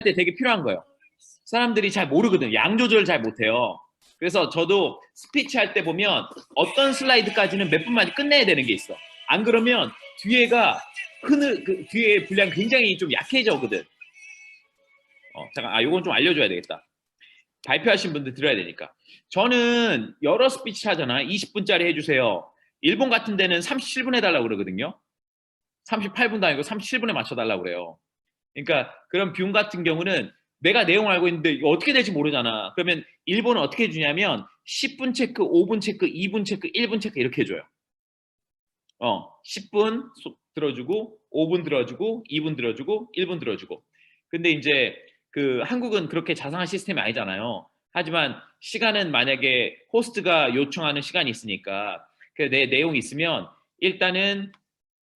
때 되게 필요한 거예요. 사람들이 잘 모르거든요. 양 조절을 잘 못해요. 그래서 저도 스피치 할 때 보면 어떤 슬라이드까지는 몇 분 만에 끝내야 되는 게 있어. 안 그러면 뒤에가 뒤에 분량이 굉장히 좀 약해져거든. 잠깐, 요건 좀 알려줘야 되겠다. 발표하신 분들 들어야 되니까. 저는 여러 스피치 하잖아. 20분짜리 해주세요. 일본 같은 데는 37분 해달라고 그러거든요. 38분도 아니고 37분에 맞춰달라고 그래요. 그러니까 그런 뷰 같은 경우는 내가 내용을 알고 있는데 이거 어떻게 될지 모르잖아. 그러면 일본은 어떻게 해주냐면 10분 체크, 5분 체크, 2분 체크, 1분 체크 이렇게 해줘요. 10분 들어주고 5분 들어주고 2분 들어주고 1분 들어주고. 근데 이제 그 한국은 그렇게 자상한 시스템이 아니잖아요. 하지만 시간은 만약에 호스트가 요청하는 시간이 있으니까 내 내용이 있으면 일단은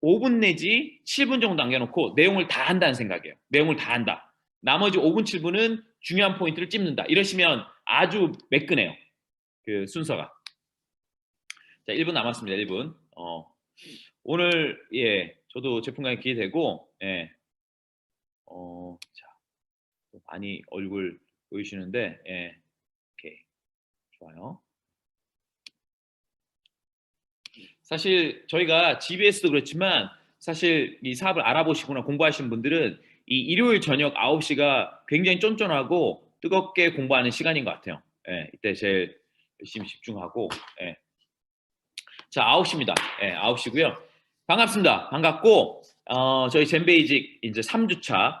5분 내지 7분 정도 남겨놓고 내용을 다 한다는 생각이에요. 내용을 다 한다. 나머지 5분, 7분은 중요한 포인트를 찝는다. 이러시면 아주 매끈해요. 그 순서가. 자, 1분 남았습니다. 1분. 오늘 저도 제품 강의 기회되고 자, 많이 얼굴 보이시는데 오케이. 좋아요. 사실 저희가 GBS도 그렇지만 사실 이 사업을 알아보시거나 공부하시는 분들은 이 일요일 저녁 9시가 굉장히 쫀쫀하고 뜨겁게 공부하는 시간인 것 같아요. 이때 제일 열심히 집중하고 자, 9시입니다. 9시고요. 반갑습니다. 반갑고 저희 젠베이직 이제 3주차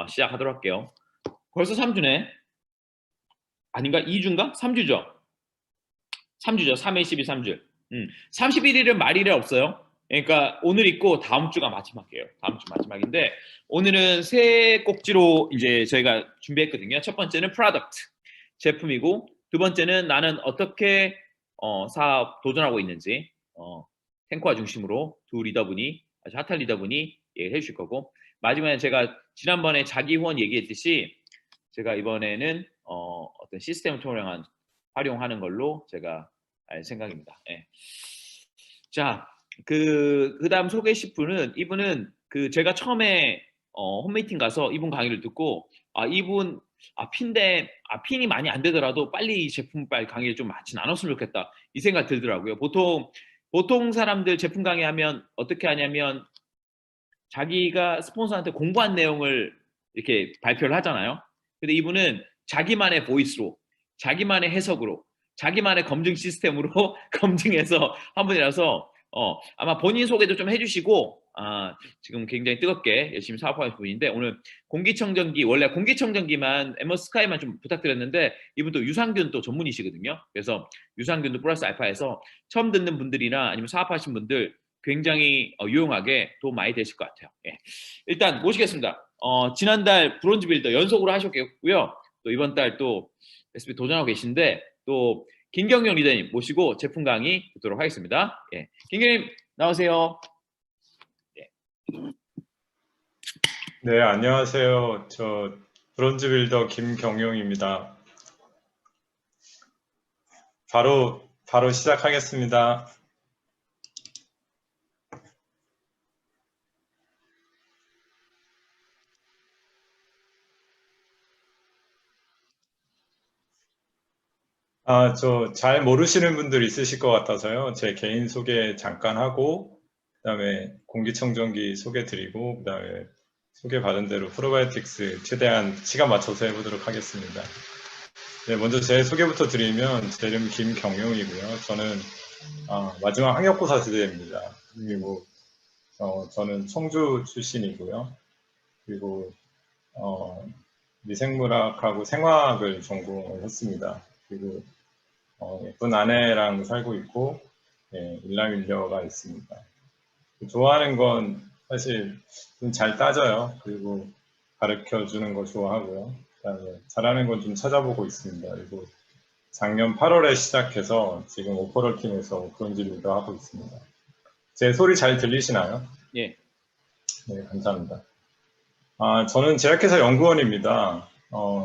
시작하도록 할게요. 벌써 3주네. 아닌가? 2주인가? 3주죠. 3주죠. 3회 12, 3주. 31일은 말일이 없어요. 그러니까 오늘 있고 다음 주가 마지막이에요. 다음 주 마지막인데 오늘은 세 꼭지로 이제 저희가 준비했거든요. 첫 번째는 프로덕트, 제품이고 두 번째는 나는 어떻게 사업 도전하고 있는지 탱커와 중심으로 두 리더분이 아주 핫한 리더분이 얘기해 주실 거고 마지막에 제가 지난번에 자기 후원 얘기했듯이 제가 이번에는 어떤 시스템을 활용하는 걸로 제가 할 생각입니다. 자, 그다음 소개하실 분은 이분은 제가 처음에 홈미팅 가서 이분 강의를 듣고 이분 핀이 많이 안 되더라도 빨리 이 제품 빨리 강의를 좀 같이 나눴으면 좋겠다 이 생각 들더라고요. 보통 사람들 제품 강의하면 어떻게 하냐면 자기가 스폰서한테 공부한 내용을 이렇게 발표를 하잖아요. 근데 이분은 자기만의 보이스로, 자기만의 해석으로, 자기만의 검증 시스템으로 검증해서 한 분이라서 아마 본인 소개도 좀 해주시고 지금 굉장히 뜨겁게 열심히 사업하는 분인데 오늘 공기청정기 원래 공기청정기만 에머스카이만 좀 부탁드렸는데 이분도 유산균 또 전문이시거든요. 그래서 유산균도 플러스 알파에서 처음 듣는 분들이나 아니면 사업하신 분들 굉장히 유용하게 도움 많이 되실 것 같아요. 일단 모시겠습니다. 지난달 브론즈 빌더 연속으로 하셨겠고요. 또 이번 달 또 SP 도전하고 계신데 또 김경영 리더님 모시고 제품 강의 듣도록 하겠습니다. 김경님 나오세요. 네, 안녕하세요. 저 브론즈 빌더 김경용입니다. 바로 시작하겠습니다. 저 잘 모르시는 분들 있으실 것 같아서요. 제 개인 소개 잠깐 하고, 그 다음에 공기청정기 소개 드리고, 그 다음에 소개받은 대로 프로바이오틱스 최대한 시간 맞춰서 해보도록 하겠습니다. 네, 먼저 제 소개부터 드리면 제 이름 김경용이고요. 저는 마지막 학력고사 세대입니다. 그리고 저는 청주 출신이고요. 그리고 미생물학하고 생화학을 전공을 했습니다. 그리고 예쁜 아내랑 살고 있고 일남일녀가 있습니다. 좋아하는 건 사실 좀 잘 따져요. 그리고 가르쳐 주는 거 좋아하고요. 그다음에 잘하는 건 좀 찾아보고 있습니다. 그리고 작년 8월에 시작해서 지금 오퍼럴 팀에서 브론즈 빌더 하고 있습니다. 제 소리 잘 들리시나요? 예. 네, 감사합니다. 저는 제약회사 연구원입니다.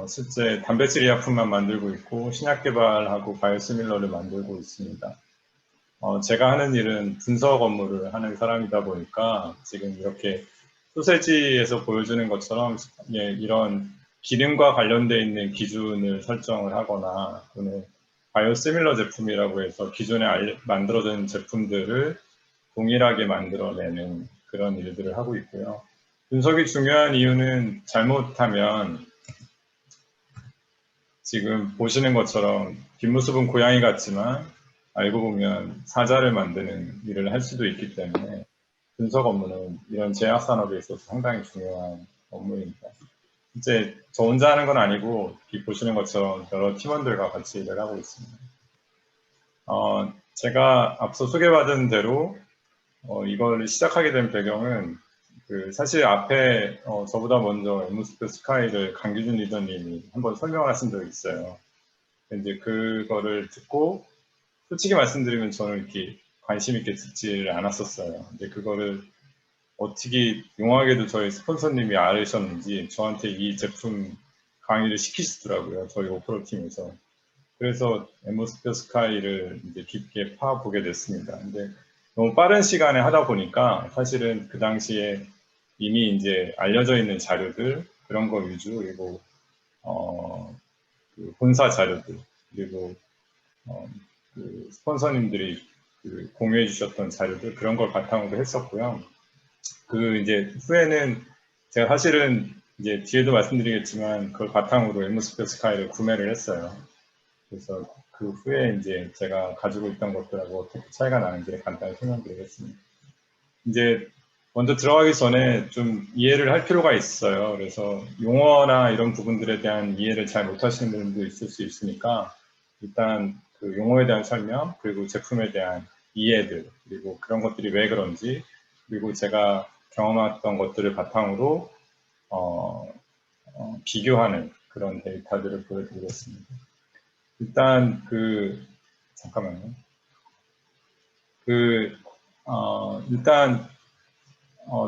실제 단백질 의약품만 만들고 있고 신약 개발하고 바이오시밀러를 만들고 있습니다. 제가 하는 일은 분석 업무를 하는 사람이다 보니까 지금 이렇게 소세지에서 보여주는 것처럼 이런 기능과 관련되어 있는 기준을 설정을 하거나 또는 바이오시밀러 제품이라고 해서 기존에 만들어진 제품들을 동일하게 만들어내는 그런 일들을 하고 있고요. 분석이 중요한 이유는 잘못하면 지금 보시는 것처럼 뒷모습은 고양이 같지만 알고 보면 사자를 만드는 일을 할 수도 있기 때문에 분석 업무는 이런 제약 산업에 있어서 상당히 중요한 업무입니다. 이제 저 혼자 하는 건 아니고 보시는 것처럼 여러 팀원들과 같이 일을 하고 있습니다. 제가 앞서 소개받은 대로 이걸 시작하게 된 배경은 사실 앞에 저보다 먼저 엠무스표 스카이를 강규준 리더님이 한번 설명을 하신 적이 있어요. 이제 그거를 듣고 솔직히 말씀드리면 저는 이렇게 관심 있게 듣지를 않았었어요. 근데 그거를 어떻게 용하게도 저희 스폰서님이 알으셨는지 저한테 이 제품 강의를 시키시더라고요. 저희 오프로 팀에서. 그래서 엠무스표 스카이를 이제 깊게 파보게 됐습니다. 근데 너무 빠른 시간에 하다 보니까 사실은 그 당시에 이미 이제 알려져 있는 자료들 그런 거 위주 그리고 그 본사 자료들 그리고 그 스폰서님들이 공유해 주셨던 자료들 그런 걸 바탕으로 했었고요. 이제 후에는 제가 사실은 이제 뒤에도 말씀드리겠지만 그걸 바탕으로 엠무스표 스카이를 구매를 했어요. 그래서 그 후에 이제 제가 가지고 있던 것들하고 어떻게 차이가 나는지를 간단히 설명드리겠습니다. 이제 먼저 들어가기 전에 좀 이해를 할 필요가 있어요. 그래서 용어나 이런 부분들에 대한 이해를 잘 못하시는 분들도 있을 수 있으니까 일단 그 용어에 대한 설명 그리고 제품에 대한 이해들 그리고 그런 것들이 왜 그런지 그리고 제가 경험했던 것들을 바탕으로 비교하는 그런 데이터들을 보여드리겠습니다. 일단 잠깐만요. 일단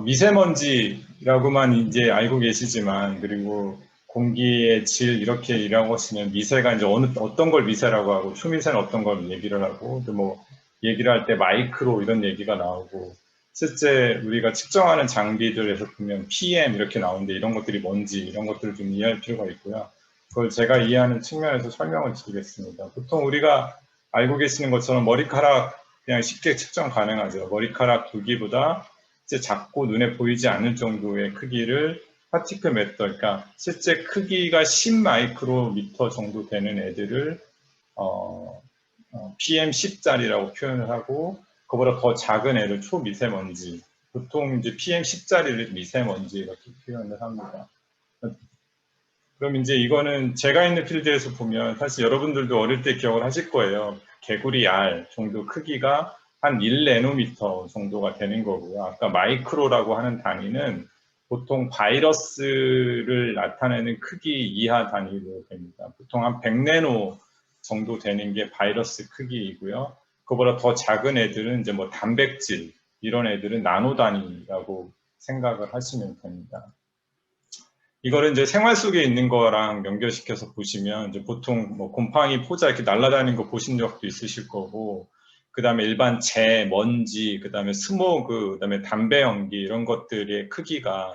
미세먼지라고만 이제 알고 계시지만 그리고 공기의 질 이렇게 일하고 하시면 미세가 이제 어떤 걸 미세라고 하고 초미세는 어떤 걸 얘기를 하고 또 뭐 얘기를 할 때 마이크로 이런 얘기가 나오고 실제 우리가 측정하는 장비들에서 보면 PM 이렇게 나오는데 이런 것들이 뭔지 이런 것들을 좀 이해할 필요가 있고요. 그걸 제가 이해하는 측면에서 설명을 드리겠습니다. 보통 우리가 알고 계시는 것처럼 머리카락 그냥 쉽게 측정 가능하죠. 머리카락 두기보다 작고 눈에 보이지 않을 정도의 크기를 파티클 메터, 그러니까 실제 크기가 10마이크로미터 정도 되는 애들을 PM10짜리라고 표현을 하고 그보다 더 작은 애를 초미세먼지, 보통 이제 PM10짜리를 미세먼지 이렇게 표현을 합니다. 그럼 이제 이거는 제가 있는 필드에서 보면 사실 여러분들도 어릴 때 기억을 하실 거예요. 개구리 알 정도 크기가 한 1나노미터 정도가 되는 거고요. 아까 마이크로라고 하는 단위는 보통 바이러스를 나타내는 크기 이하 단위로 됩니다. 보통 한 100나노 정도 되는 게 바이러스 크기이고요. 그보다 더 작은 애들은 이제 뭐 단백질 이런 애들은 나노 단위라고 생각을 하시면 됩니다. 이거를 이제 생활 속에 있는 거랑 연결시켜서 보시면 이제 보통 뭐 곰팡이 포자 이렇게 날아다니는 거 보신 적도 있으실 거고 그 다음에 일반 재, 먼지, 그 다음에 스모그, 그 다음에 담배 연기 이런 것들의 크기가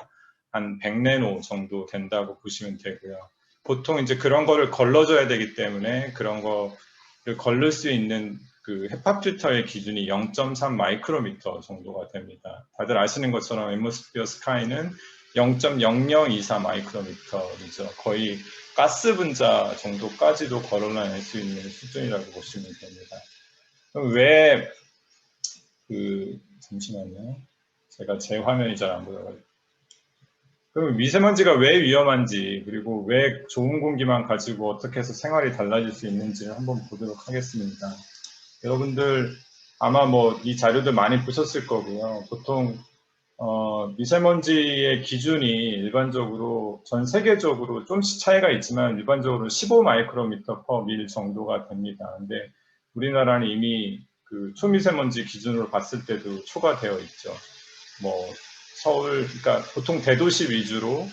한 100나노 정도 된다고 보시면 되고요. 보통 이제 그런 거를 걸러줘야 되기 때문에 그런 거를 걸릴 수 있는 그 헤파 필터의 기준이 0.3 마이크로미터 정도가 됩니다. 다들 아시는 것처럼 엠무스피어 스카이는 0.0024 마이크로미터이죠. 거의 가스 분자 정도까지도 걸어낼 수 있는 수준이라고 보시면 됩니다. 그럼 잠시만요. 제가 제 화면이 잘 안 보여가지고. 그럼 미세먼지가 왜 위험한지, 그리고 왜 좋은 공기만 가지고 어떻게 해서 생활이 달라질 수 있는지 한번 보도록 하겠습니다. 여러분들 아마 뭐 이 자료들 많이 보셨을 거고요. 보통 미세먼지의 기준이 일반적으로 전 세계적으로 좀씩 차이가 있지만 일반적으로 15 마이크로미터 퍼 밀 정도가 됩니다. 근데 우리나라는 이미 그 초미세먼지 기준으로 봤을 때도 초과되어 있죠. 뭐 서울, 그러니까 보통 대도시 위주로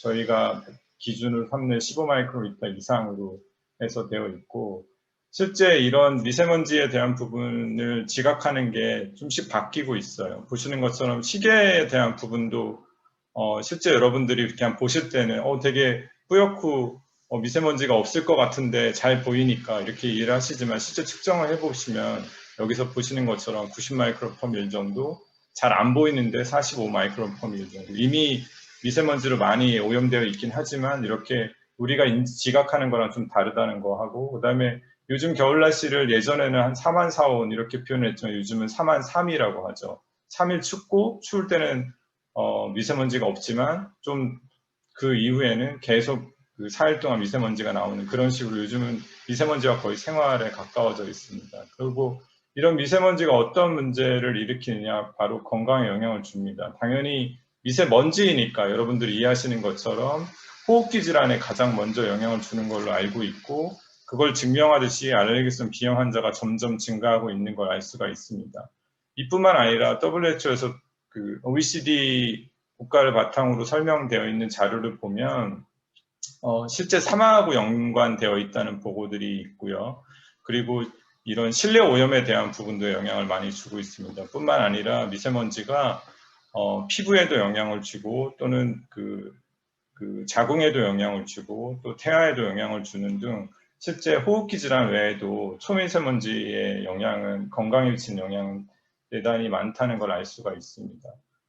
저희가 기준을 삼는 15 마이크로미터 이상으로 해서 되어 있고 실제 이런 미세먼지에 대한 부분을 지각하는 게 좀씩 바뀌고 있어요. 보시는 것처럼 시계에 대한 부분도 실제 여러분들이 그냥 보실 때는 되게 뿌옇고 미세먼지가 없을 것 같은데 잘 보이니까 이렇게 이해를 하시지만 실제 측정을 해보시면 여기서 보시는 것처럼 90 마이크로펌밀 정도, 잘 안 보이는데 45 마이크로펌밀 정도, 이미 미세먼지로 많이 오염되어 있긴 하지만 이렇게 우리가 지각하는 거랑 좀 다르다는 거 하고, 그 다음에 요즘 겨울 날씨를 예전에는 한 4만 4온 이렇게 표현했지만 요즘은 4만 3이라고 하죠. 3일 춥고 추울 때는 미세먼지가 없지만 좀 그 이후에는 계속 그 4일 동안 미세먼지가 나오는 그런 식으로 요즘은 미세먼지가 거의 생활에 가까워져 있습니다. 그리고 이런 미세먼지가 어떤 문제를 일으키느냐, 바로 건강에 영향을 줍니다. 당연히 미세먼지이니까 여러분들이 이해하시는 것처럼 호흡기 질환에 가장 먼저 영향을 주는 걸로 알고 있고, 그걸 증명하듯이 알레르기성 비염 환자가 점점 증가하고 있는 걸 알 수가 있습니다. 이뿐만 아니라 WHO에서 그 OECD 국가를 바탕으로 설명되어 있는 자료를 보면 실제 사망하고 연관되어 있다는 보고들이 있고요. 그리고 이런 실내 오염에 대한 부분도 영향을 많이 주고 있습니다. 뿐만 아니라 미세먼지가 피부에도 영향을 주고 또는 그 자궁에도 영향을 주고 또 태아에도 영향을 주는 등 실제 호흡기 질환 외에도 초미세먼지의 영향은 건강에 미치는 영향은 대단히 많다는 걸 알 수가 있습니다.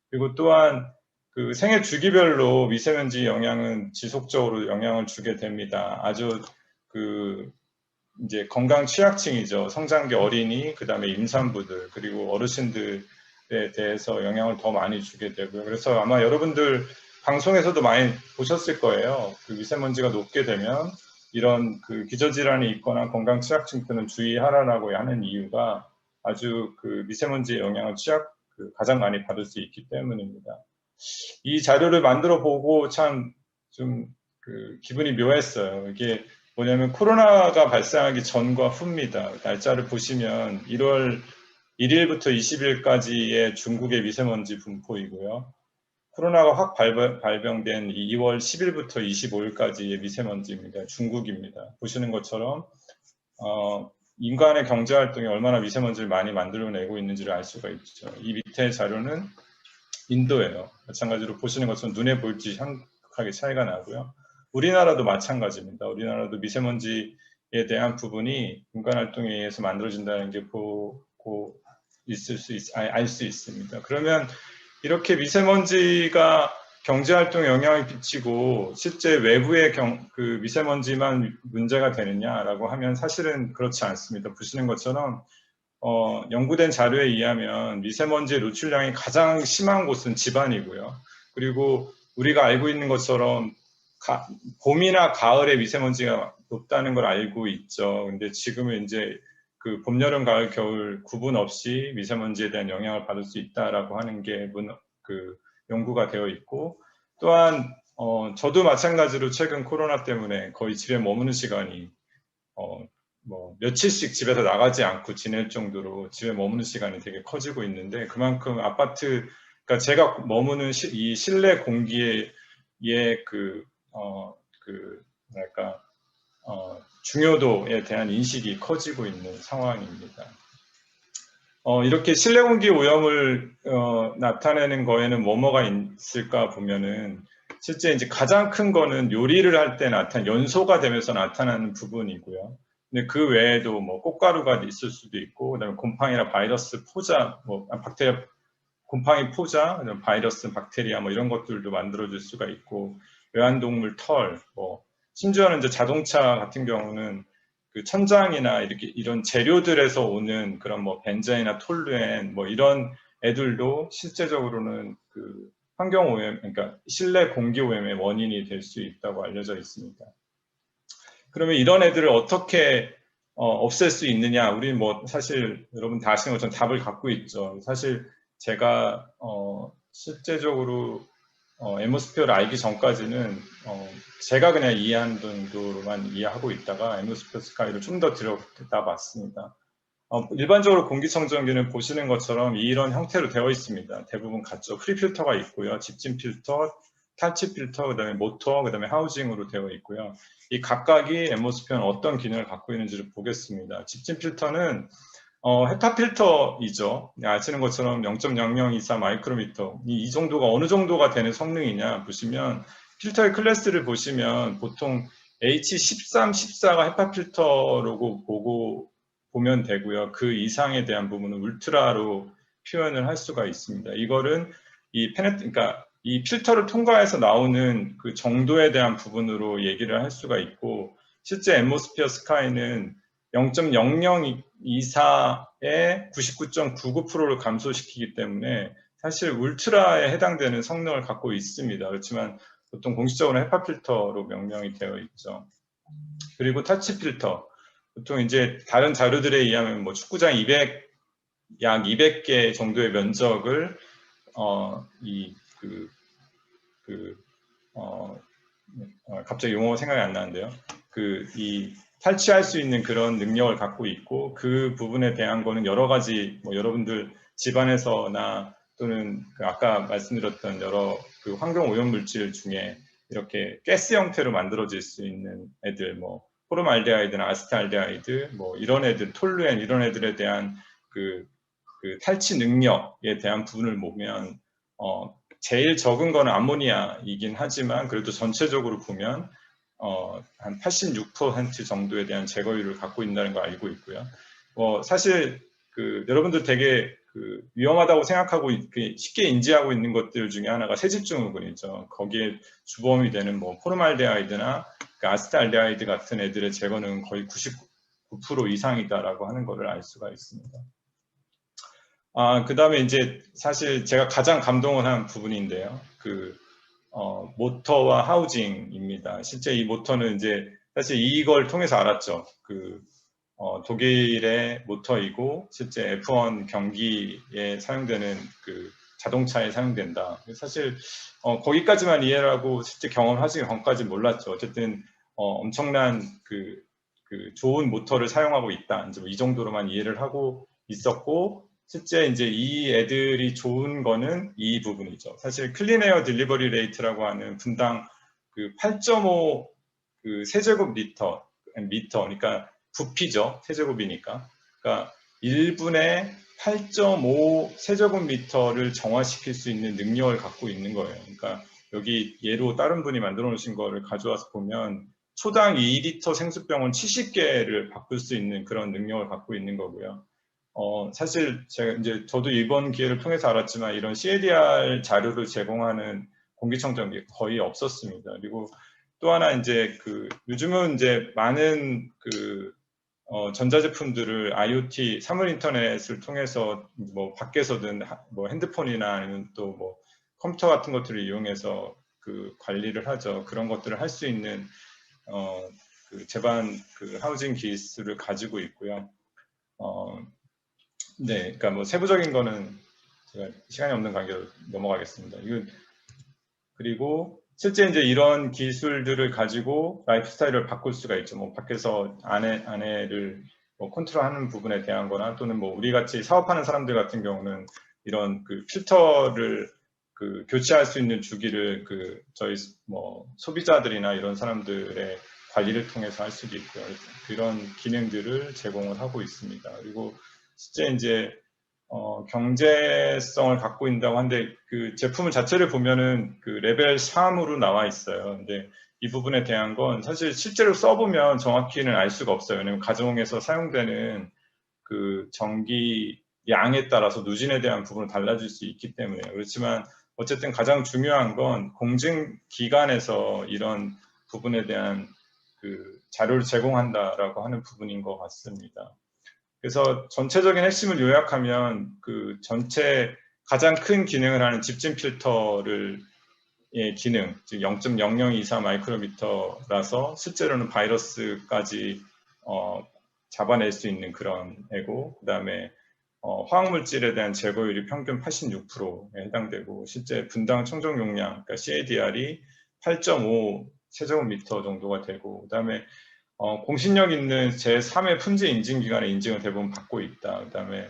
그리고 또한 그 생애 주기별로 미세먼지 영향은 지속적으로 영향을 주게 됩니다. 아주 그 이제 건강 취약층이죠. 성장기 어린이, 그 다음에 임산부들, 그리고 어르신들에 대해서 영향을 더 많이 주게 되고요. 그래서 아마 여러분들 방송에서도 많이 보셨을 거예요. 그 미세먼지가 높게 되면 이런 그 기저질환이 있거나 건강 취약층들은 주의하라고 하는 이유가 아주 그 미세먼지의 영향을 가장 많이 받을 수 있기 때문입니다. 이 자료를 만들어 보고 참 좀 그 기분이 묘했어요. 이게 뭐냐면 코로나가 발생하기 전과 후입니다. 날짜를 보시면 1월 1일부터 20일까지의 중국의 미세먼지 분포이고요. 코로나가 확 발병된 2월 10일부터 25일까지의 미세먼지입니다. 중국입니다. 보시는 것처럼 인간의 경제활동이 얼마나 미세먼지를 많이 만들어내고 있는지를 알 수가 있죠. 이 밑에 자료는 인도예요. 마찬가지로 보시는 것처럼 눈에 보일지 현격하게 차이가 나고요. 우리나라도 마찬가지입니다. 우리나라도 미세먼지에 대한 부분이 인간활동에 의해서 만들어진다는 게 보고 알 수 있습니다. 그러면 이렇게 미세먼지가 경제활동에 영향을 끼치고 실제 외부의 그 미세먼지만 문제가 되느냐라고 하면 사실은 그렇지 않습니다. 보시는 것처럼 연구된 자료에 의하면 미세먼지의 노출량이 가장 심한 곳은 집안이고요. 그리고 우리가 알고 있는 것처럼 봄이나 가을에 미세먼지가 높다는 걸 알고 있죠. 근데 지금은 이제 그 봄, 여름, 가을, 겨울 구분 없이 미세먼지에 대한 영향을 받을 수 있다라고 하는 게 연구가 되어 있고, 또한 저도 마찬가지로 최근 코로나 때문에 거의 집에 머무는 시간이 며칠씩 집에서 나가지 않고 지낼 정도로 집에 머무는 시간이 되게 커지고 있는데, 그만큼 그러니까 제가 머무는 이 실내 공기의 뭐랄까, 중요도에 대한 인식이 커지고 있는 상황입니다. 이렇게 실내 공기 오염을 나타내는 거에는 뭐가 있을까 보면은 실제 이제 가장 큰 거는 요리를 할 때 연소가 되면서 나타나는 부분이고요. 근데 그 외에도 뭐 꽃가루가 있을 수도 있고, 그다음에 곰팡이나 바이러스 포자, 박테리아, 곰팡이 포자, 바이러스, 박테리아 이런 것들도 만들어질 수가 있고, 외환동물 털, 심지어는 이제 자동차 같은 경우는 그 천장이나 이런 재료들에서 오는 그런 벤젠이나 톨루엔 이런 애들도 실제적으로는 그 환경 오염, 그러니까 실내 공기 오염의 원인이 될 수 있다고 알려져 있습니다. 그러면 이런 애들을 어떻게 없앨 수 있느냐? 우리는 사실 여러분 다 아시는 것처럼 답을 갖고 있죠. 사실 제가 실제적으로 엠모스피어를 알기 전까지는 제가 그냥 이해한 정도로만 이해하고 있다가 엠모스피어 스카이를 좀 더 들여다봤습니다. 일반적으로 공기청정기는 보시는 것처럼 이런 형태로 되어 있습니다. 대부분 같죠. 프리필터가 있고요. 집진 필터, 탈취 필터, 그다음에 모터, 그다음에 하우징으로 되어 있고요. 이 각각이 엠모스피어는 어떤 기능을 갖고 있는지를 보겠습니다. 집진 필터는 헤파 필터이죠. 아시는 것처럼 0.0024 마이크로미터. 이 정도가 어느 정도가 되는 성능이냐 보시면 필터의 클래스를 보시면 보통 H13, 14가 헤파 필터라고 보면 되고요. 그 이상에 대한 부분은 울트라로 표현을 할 수가 있습니다. 이거는 그러니까 이 필터를 통과해서 나오는 그 정도에 대한 부분으로 얘기를 할 수가 있고, 실제 앰모스피어 스카이는 0.0024에 99.99%를 감소시키기 때문에 사실 울트라에 해당되는 성능을 갖고 있습니다. 그렇지만 보통 공식적으로 헤파 필터로 명명이 되어 있죠. 그리고 터치 필터. 보통 이제 다른 자료들에 의하면 뭐 축구장 약 200개 정도의 면적을 갑자기 용어가 생각이 안 나는데요. 탈취할 수 있는 그런 능력을 갖고 있고, 그 부분에 대한 거는 여러 가지 뭐 여러분들 집안에서나 또는 아까 말씀드렸던 여러 그 환경 오염 물질 중에 이렇게 가스 형태로 만들어질 수 있는 애들, 뭐 포름알데하이드나 아세트알데하이드, 뭐 이런 애들, 톨루엔 이런 애들에 대한 그 탈취 능력에 대한 부분을 보면 제일 적은 거는 암모니아이긴 하지만 그래도 전체적으로 보면 한 86% 정도에 대한 제거율을 갖고 있다는 걸 알고 있고요. 사실 여러분들 되게 위험하다고 생각하고 쉽게 인지하고 있는 것들 중에 하나가 세집중후군이죠. 거기에 주범이 되는 뭐 포름알데하이드나 아세트알데하이드 같은 애들의 제거는 거의 99% 이상이다라고 하는 것을 알 수가 있습니다. 그 다음에 이제 사실 제가 가장 감동을 한 부분인데요. 모터와 하우징입니다. 실제 이 모터는 이제 사실 이걸 통해서 알았죠. 독일의 모터이고 실제 F1 경기에 사용되는 자동차에 사용된다. 사실 거기까지만 이해를 하고 실제 경험하기 전까지 몰랐죠. 어쨌든 엄청난 좋은 모터를 사용하고 있다. 이제 뭐 이 정도로만 이해를 하고 있었고, 실제 이제 이 애들이 좋은 거는 이 부분이죠. 사실 클린 에어 딜리버리 레이트라고 하는 분당 8.5 세제곱미터, 그러니까 부피죠. 세제곱이니까. 그러니까 1분에 8.5 세제곱미터를 정화시킬 수 있는 능력을 갖고 있는 거예요. 그러니까 여기 예로 다른 분이 만들어 놓으신 거를 가져와서 보면 초당 2리터 생수병은 70개를 바꿀 수 있는 그런 능력을 갖고 있는 거고요. 사실 저도 이번 기회를 통해서 알았지만 이런 CADR 자료를 제공하는 공기청정기 거의 없었습니다. 그리고 또 하나 이제 요즘은 이제 많은 전자제품들을 IoT 사물 인터넷을 통해서 뭐 밖에서든 뭐 핸드폰이나 아니면 또 뭐 컴퓨터 같은 것들을 이용해서 관리를 하죠. 그런 것들을 할 수 있는 제반 하우징 기술을 가지고 있고요. 네, 그러니까 뭐 세부적인 거는 제가 시간이 없는 관계로 넘어가겠습니다. 그리고 실제 이제 이런 기술들을 가지고 라이프 스타일을 바꿀 수가 있죠. 뭐 밖에서 아내를 뭐 컨트롤하는 부분에 대한 거나 또는 뭐 우리 같이 사업하는 사람들 같은 경우는 이런 필터를 교체할 수 있는 주기를 저희 뭐 소비자들이나 이런 사람들의 관리를 통해서 할 수도 있고요. 그런 기능들을 제공을 하고 있습니다. 그리고 실제 이제 경제성을 갖고 있다고 하는데 제품 자체를 보면은 레벨 3으로 나와 있어요. 근데 이 부분에 대한 건 사실 실제로 써보면 정확히는 알 수가 없어요. 왜냐면 가정에서 사용되는 전기 양에 따라서 누진에 대한 부분은 달라질 수 있기 때문에요. 그렇지만 어쨌든 가장 중요한 건 공증기관에서 이런 부분에 대한 자료를 제공한다라고 하는 부분인 것 같습니다. 그래서 전체적인 핵심을 요약하면 전체 가장 큰 기능을 하는 집진 필터를 기능, 즉 0.0024 마이크로미터라서 실제로는 바이러스까지 잡아낼 수 있는 그런 애고, 그 다음에 화학물질에 대한 제거율이 평균 86%에 해당되고, 실제 분당 청정 용량, 그러니까 CADR이 8.5 세제곱미터 정도가 되고, 그 다음에 공신력 있는 제3의 품질 인증기관의 인증을 대부분 받고 있다. 그 다음에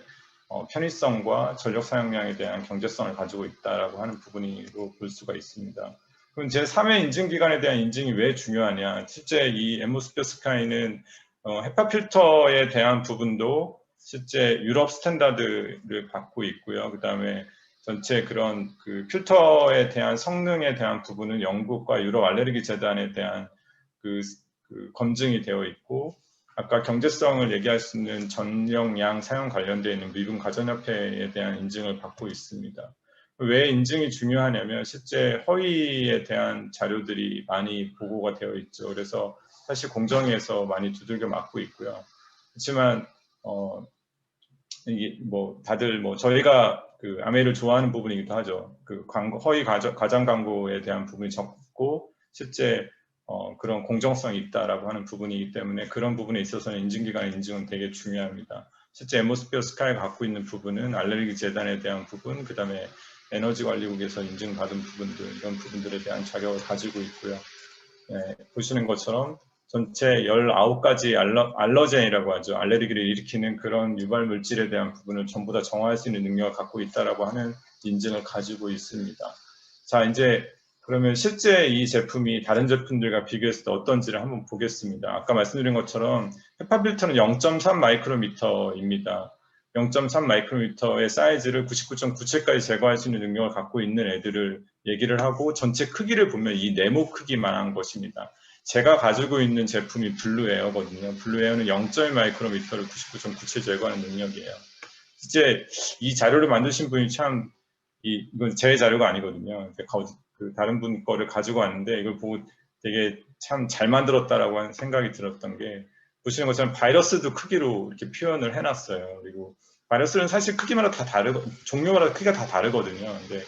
편의성과 전력 사용량에 대한 경제성을 가지고 있다라고 하는 부분으로 볼 수가 있습니다. 그럼 제3의 인증기관에 대한 인증이 왜 중요하냐? 실제 이 앰모스피어 스카이는 헤파 필터에 대한 부분도 실제 유럽 스탠다드를 받고 있고요. 그 다음에 전체 그런 그 필터에 대한 성능에 대한 부분은 영국과 유럽 알레르기 재단에 대한 그 검증이 되어 있고, 아까 경제성을 얘기할 수 있는 전용량 사용 관련되어 있는 미국 가전협회에 대한 인증을 받고 있습니다. 왜 인증이 중요하냐면 실제 허위에 대한 자료들이 많이 보고가 되어 있죠. 그래서 사실 공정위에서 많이 두들겨 맞고 있고요. 그렇지만 이게 뭐 다들 뭐 저희가 그 아메이를 좋아하는 부분이기도 하죠. 그 광고, 허위 과장 광고에 대한 부분이 적고 실제 그런 공정성이 있다라고 하는 부분이기 때문에 그런 부분에 있어서는 인증기관의 인증은 되게 중요합니다. 실제 엠모스피어 스카이가 갖고 있는 부분은 알레르기 재단에 대한 부분, 그 다음에 에너지관리국에서 인증받은 부분들, 이런 부분들에 대한 자격을 가지고 있고요. 네, 보시는 것처럼 전체 19가지 알러젠이라고 하죠. 알레르기를 일으키는 그런 유발 물질에 대한 부분을 전부 다 정화할 수 있는 능력을 갖고 있다라고 하는 인증을 가지고 있습니다. 자, 이제 그러면 실제 이 제품이 다른 제품들과 비교했을 때 어떤지를 한번 보겠습니다. 아까 말씀드린 것처럼 헤파필터는 0.3 마이크로미터입니다. 0.3 마이크로미터의 사이즈를 99.97까지 제거할 수 있는 능력을 갖고 있는 애들을 얘기를 하고, 전체 크기를 보면 이 네모 크기만한 것입니다. 제가 가지고 있는 제품이 블루에어거든요. 블루에어는 0.1 마이크로미터를 99.97 제거하는 능력이에요. 실제 이 자료를 만드신 분이 참, 이건 제 자료가 아니거든요. 다른 분 거를 가지고 왔는데 이걸 보고 되게 참 잘 만들었다라고 하는 생각이 들었던 게, 보시는 것처럼 바이러스도 크기로 이렇게 표현을 해놨어요. 그리고 바이러스는 사실 크기마다 다 다르고 종류마다 크기가 다 다르거든요. 근데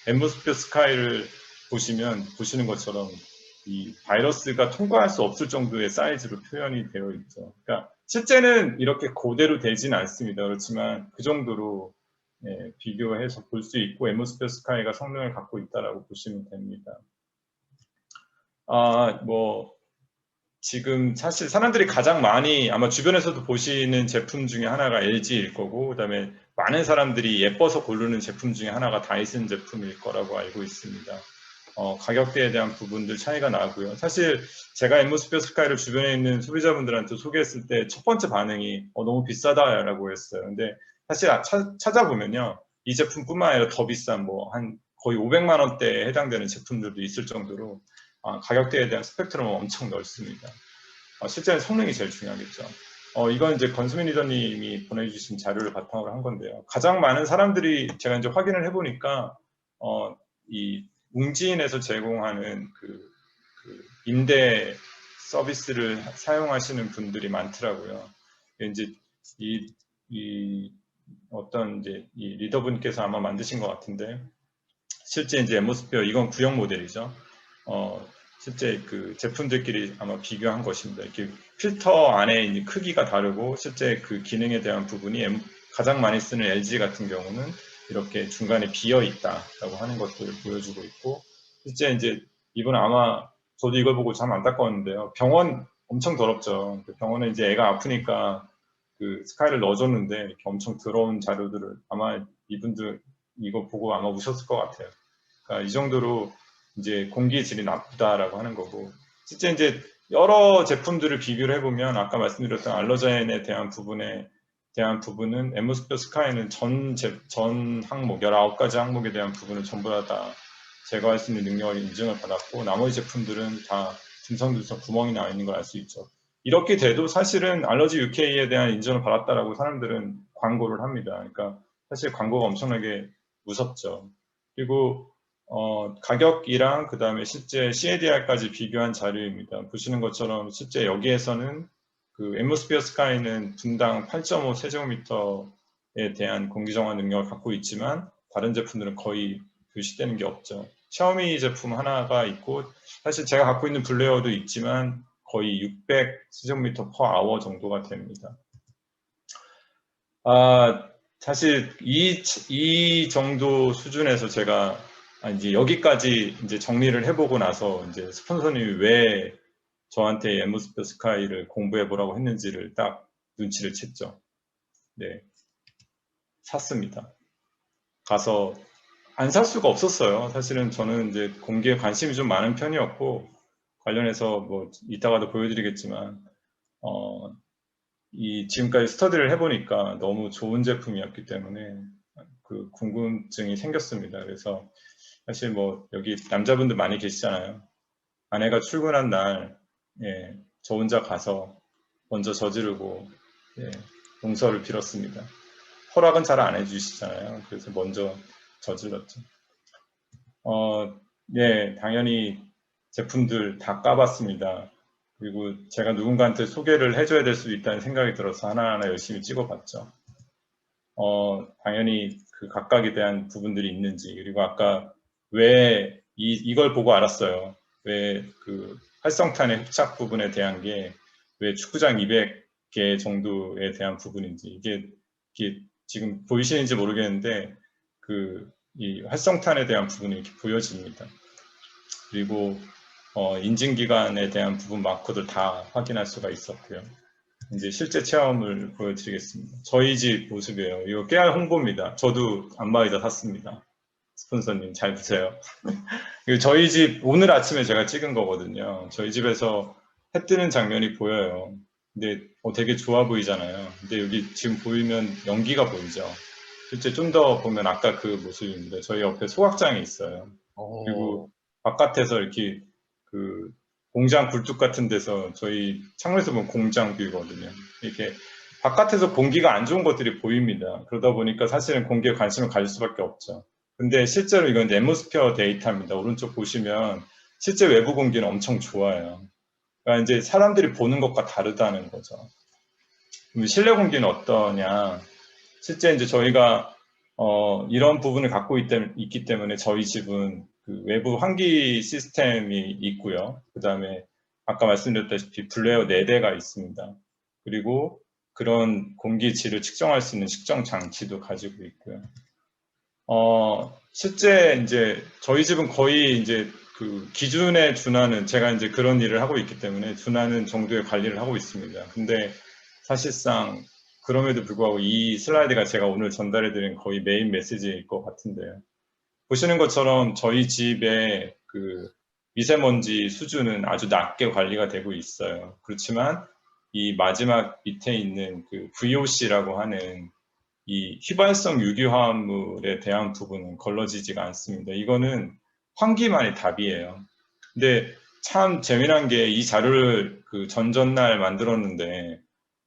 엠모스피어 스카이를 보시는 것처럼 이 바이러스가 통과할 수 없을 정도의 사이즈로 표현이 되어 있죠. 그러니까 실제는 이렇게 그대로 되지는 않습니다. 그렇지만 그 정도로 비교해서 볼 수 있고 엠모스피어 스카이가 성능을 갖고 있다라고 보시면 됩니다. 지금 사실 사람들이 가장 많이 아마 주변에서도 보시는 제품 중에 하나가 LG일 거고, 그다음에 많은 사람들이 예뻐서 고르는 제품 중에 하나가 다이슨 제품일 거라고 알고 있습니다. 가격대에 대한 부분들 차이가 나고요. 사실 제가 엠모스피어 스카이를 주변에 있는 소비자분들한테 소개했을 때 첫 번째 반응이 너무 비싸다라고 했어요. 근데 사실 찾아보면요, 이 제품뿐만 아니라 더 비싼 뭐 한 거의 500만 원대에 해당되는 제품들도 있을 정도로 가격대에 대한 스펙트럼은 엄청 넓습니다. 실제는 성능이 제일 중요하겠죠. 이건 이제 건수민 리더님이 보내주신 자료를 바탕으로 한 건데요. 가장 많은 사람들이 제가 이제 확인을 해보니까 이 웅지인에서 제공하는 그 임대 서비스를 사용하시는 분들이 많더라고요. 이제 어떤 이제 이 리더분께서 아마 만드신 것 같은데, 실제 이제 엠모스피어, 이건 구형 모델이죠. 실제 그 제품들끼리 아마 비교한 것입니다. 이렇게 필터 안에 있는 크기가 다르고 실제 그 기능에 대한 부분이 가장 많이 쓰는 LG 같은 경우는 이렇게 중간에 비어 있다라고 하는 것들을 보여주고 있고, 실제 이제 이분은 아마 저도 이걸 보고 참 안타까웠는데요. 병원 엄청 더럽죠. 병원에 이제 애가 아프니까 그 스카이를 넣어줬는데 이렇게 엄청 더러운 자료들을 아마 이분들 이거 보고 아마 우셨을 것 같아요. 그러니까 이 정도로 이제 공기의 질이 나쁘다라고 하는 거고, 실제 이제 여러 제품들을 비교를 해보면 아까 말씀드렸던 알러젠에 대한 부분은 엠모스피어 스카이는 전 항목 19가지 항목에 대한 부분을 전부 다 제거할 수 있는 능력을 인증을 받았고, 나머지 제품들은 다 듬성듬성 구멍이 나 있는 걸 알 수 있죠. 이렇게 돼도 사실은 알러지 UK에 대한 인증을 받았다라고 사람들은 광고를 합니다. 그러니까 사실 광고가 엄청나게 무섭죠. 그리고 가격이랑 그 다음에 실제 CADR까지 비교한 자료입니다. 보시는 것처럼 실제 여기에서는 그 엠모스피어 스카이는 분당 8.5 세제곱미터에 대한 공기정화 능력을 갖고 있지만 다른 제품들은 거의 표시되는 게 없죠. 샤오미 제품 하나가 있고, 사실 제가 갖고 있는 블레어도 있지만 거의 600 세제곱미터 per hour 정도가 됩니다. 사실 이 정도 수준에서 제가 이제 여기까지 이제 정리를 해보고 나서 이제 스폰서님이 왜 저한테 엠모스피어 스카이를 공부해 보라고 했는지를 딱 눈치를 챘죠. 네, 샀습니다. 가서 안 살 수가 없었어요. 사실은 저는 이제 공기에 관심이 좀 많은 편이었고, 관련해서 뭐 이따가도 보여드리겠지만 지금까지 스터디를 해보니까 너무 좋은 제품이었기 때문에 그 궁금증이 생겼습니다. 그래서 사실 뭐 여기 남자분들 많이 계시잖아요. 아내가 출근한 날, 예, 저 혼자 가서 먼저 저지르고, 예, 용서를 빌었습니다. 허락은 잘 안 해주시잖아요. 그래서 먼저 저질렀죠. 네, 당연히 제품들 다 까봤습니다. 그리고 제가 누군가한테 소개를 해줘야 될 수도 있다는 생각이 들어서 하나하나 열심히 찍어봤죠. 당연히 그 각각에 대한 부분들이 있는지, 그리고 아까 왜 이걸 보고 알았어요. 왜 그 활성탄의 흡착 부분에 대한 게 왜 축구장 200개 정도에 대한 부분인지, 이게 지금 보이시는지 모르겠는데 이 활성탄에 대한 부분이 이렇게 보여집니다. 그리고 인증기관에 대한 부분 마커들 다 확인할 수가 있었고요. 이제 실제 체험을 보여드리겠습니다. 저희 집 모습이에요. 이거 깨알 홍보입니다. 저도 안마의자 샀습니다. 스폰서님 잘 보세요. 이거 저희 집 오늘 아침에 제가 찍은 거거든요. 저희 집에서 해 뜨는 장면이 보여요. 근데 되게 좋아 보이잖아요. 근데 여기 지금 보이면 연기가 보이죠. 실제 좀 더 보면 아까 그 모습입니다. 저희 옆에 소각장이 있어요. 그리고 바깥에서 이렇게 그 공장 굴뚝 같은 데서 저희 창문에서 보면 공장 뷰거든요. 이렇게 바깥에서 공기가 안 좋은 것들이 보입니다. 그러다 보니까 사실은 공기에 관심을 가질 수밖에 없죠. 근데 실제로 이건 앰모스피어 데이터입니다. 오른쪽 보시면 실제 외부 공기는 엄청 좋아요. 그러니까 이제 사람들이 보는 것과 다르다는 거죠. 그럼 실내 공기는 어떠냐? 실제 이제 저희가 이런 부분을 갖고 있기 때문에 저희 집은 그 외부 환기 시스템이 있고요. 그 다음에 아까 말씀드렸다시피 블레어 4대가 있습니다. 그리고 그런 공기질을 측정할 수 있는 측정 장치도 가지고 있고요. 실제 이제 저희 집은 거의 이제 그 기준에 준하는, 제가 이제 그런 일을 하고 있기 때문에 준하는 정도의 관리를 하고 있습니다. 근데 사실상 그럼에도 불구하고 이 슬라이드가 제가 오늘 전달해드린 거의 메인 메시지일 것 같은데요. 보시는 것처럼 저희 집의 그 미세먼지 수준은 아주 낮게 관리가 되고 있어요. 그렇지만 이 마지막 밑에 있는 그 VOC라고 하는 이 휘발성 유기화합물에 대한 부분은 걸러지지가 않습니다. 이거는 환기만이 답이에요. 근데 참 재미난 게 이 자료를 그 전전날 만들었는데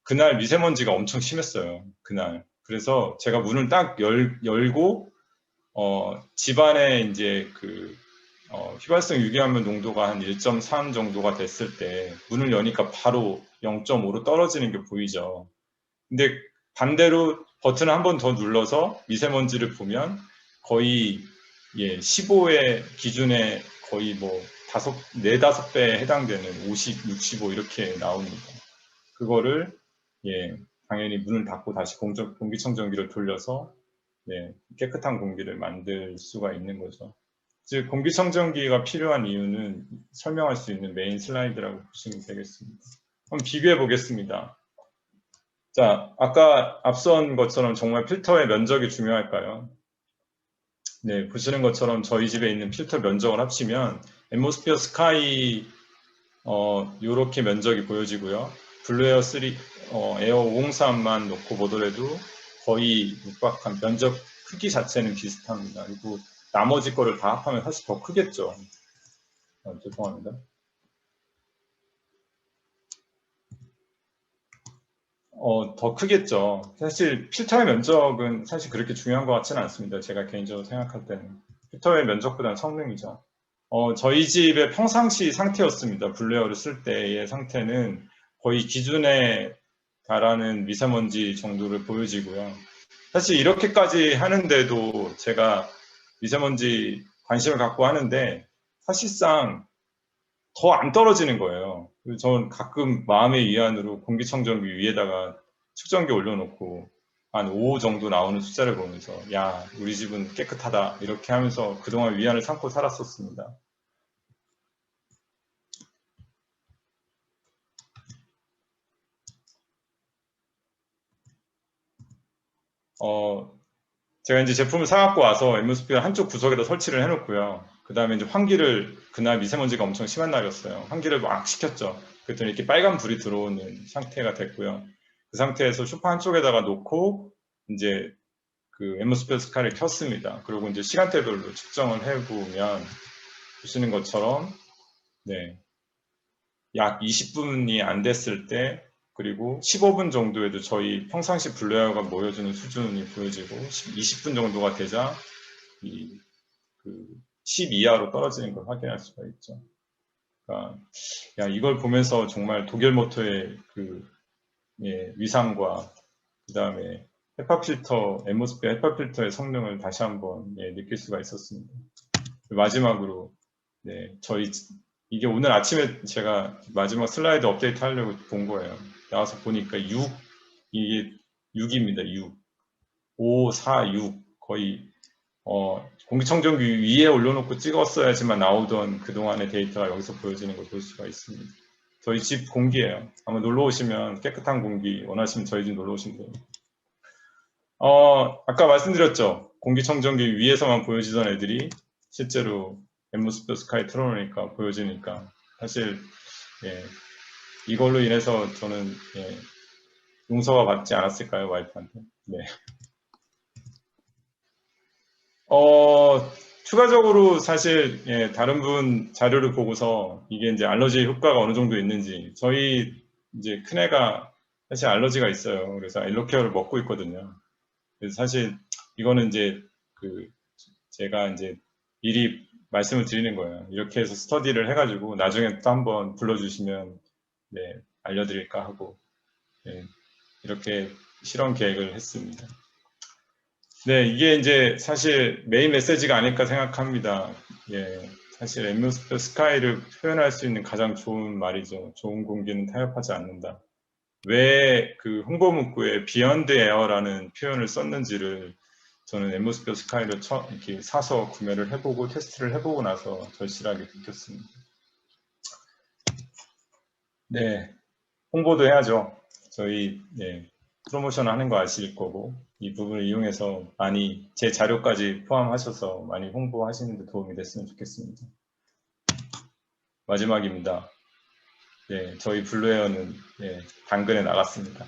그날 미세먼지가 엄청 심했어요. 그날. 그래서 제가 문을 딱 열고 집안에 이제 그 휘발성 유기화합물 농도가 한 1.3 정도가 됐을 때 문을 여니까 바로 0.5로 떨어지는 게 보이죠. 근데 반대로 버튼을 한 번 더 눌러서 미세먼지를 보면 거의 15의 기준에 거의 뭐 4~5배에 해당되는 50, 65 이렇게 나옵니다. 그거를 당연히 문을 닫고 다시 공기청정기를 돌려서 깨끗한 공기를 만들 수가 있는 거죠. 즉 공기청정기가 필요한 이유는 설명할 수 있는 메인 슬라이드라고 보시면 되겠습니다. 한번 비교해 보겠습니다. 자, 아까 앞선 것처럼 정말 필터의 면적이 중요할까요? 네, 보시는 것처럼 저희 집에 있는 필터 면적을 합치면 앰모스피어 스카이 요렇게 면적이 보여지고요. 블루에어 3, 에어 503만 놓고 보더라도 거의 육박한 면적 크기 자체는 비슷합니다. 그리고 나머지 거를 다 합하면 사실 더 크겠죠. 죄송합니다. 더 크겠죠. 사실 필터의 면적은 사실 그렇게 중요한 것 같지는 않습니다. 제가 개인적으로 생각할 때는. 필터의 면적보다는 성능이죠. 저희 집의 평상시 상태였습니다. 블루에어를 쓸 때의 상태는 거의 기준에 달하는 미세먼지 정도를 보여지고요. 사실 이렇게까지 하는데도 제가 미세먼지 관심을 갖고 하는데 사실상 더 안 떨어지는 거예요. 그래서 저는 가끔 마음의 위안으로 공기청정기 위에다가 측정기 올려놓고 한 5 정도 나오는 숫자를 보면서 야, 우리 집은 깨끗하다 이렇게 하면서 그동안 위안을 삼고 살았었습니다. 제가 이제 제품을 사갖고 와서 앰모스피어 한쪽 구석에다 설치를 해놓고요. 그 다음에 이제 환기를, 그날 미세먼지가 엄청 심한 날이었어요. 환기를 막 시켰죠. 그랬더니 이렇게 빨간 불이 들어오는 상태가 됐고요. 그 상태에서 쇼파 한쪽에다가 놓고 이제 그 앰모스피어 스카이를 켰습니다. 그리고 이제 시간대별로 측정을 해보면 보시는 것처럼 네, 약 20분이 안 됐을 때 그리고 15분 정도에도 저희 평상시 블루웨어가 보여주는 수준이 보여지고 20분 정도가 되자 그 10 이하로 떨어지는 걸 확인할 수가 있죠. 그러니까 야, 이걸 보면서 정말 독일 모터의 그 예, 위상과 그 다음에 헤파 필터, 앰모스피어 헤파 필터의 성능을 다시 한번 예, 느낄 수가 있었습니다. 마지막으로 네, 이게 오늘 아침에 제가 마지막 슬라이드 업데이트 하려고 본 거예요. 나와서 보니까 이게 6입니다. 6. 5, 4, 6 거의 공기청정기 위에 올려놓고 찍었어야지만 나오던 그동안의 데이터가 여기서 보여지는 걸 볼 수가 있습니다. 저희 집 공기예요. 한번 놀러 오시면 깨끗한 공기 원하시면 저희 집 놀러 오시면 돼요. 아까 말씀드렸죠. 공기청정기 위에서만 보여지던 애들이 실제로 앰모스피어 스카이 틀어놓으니까 보여지니까 사실 예, 이걸로 인해서 저는 예, 용서가 받지 않았을까요, 와이프한테? 네. 추가적으로 사실 예, 다른 분 자료를 보고서 이게 이제 알러지 효과가 어느 정도 있는지 저희 이제 큰애가 사실 알러지가 있어요. 그래서 엘로케어를 먹고 있거든요. 그래서 사실 이거는 이제 제가 이제 미리 말씀을 드리는 거예요. 이렇게 해서 스터디를 해가지고 나중에 또 한번 불러주시면 네, 알려드릴까 하고 네, 이렇게 실험 계획을 했습니다. 네, 이게 이제 사실 메인 메시지가 아닐까 생각합니다. 예, 사실 앰모스피어 스카이를 표현할 수 있는 가장 좋은 말이죠. 좋은 공기는 타협하지 않는다. 왜 그 홍보 문구에 비욘드 에어라는 표현을 썼는지를 저는 앰모스피어 스카이를 이렇게 사서 구매를 해보고 테스트를 해보고 나서 절실하게 느꼈습니다. 네, 홍보도 해야죠. 저희 네, 프로모션 하는 거 아실 거고 이 부분을 이용해서 많이 제 자료까지 포함하셔서 많이 홍보하시는 데 도움이 됐으면 좋겠습니다. 마지막입니다. 네, 저희 블루에어는 네, 당근에 나갔습니다.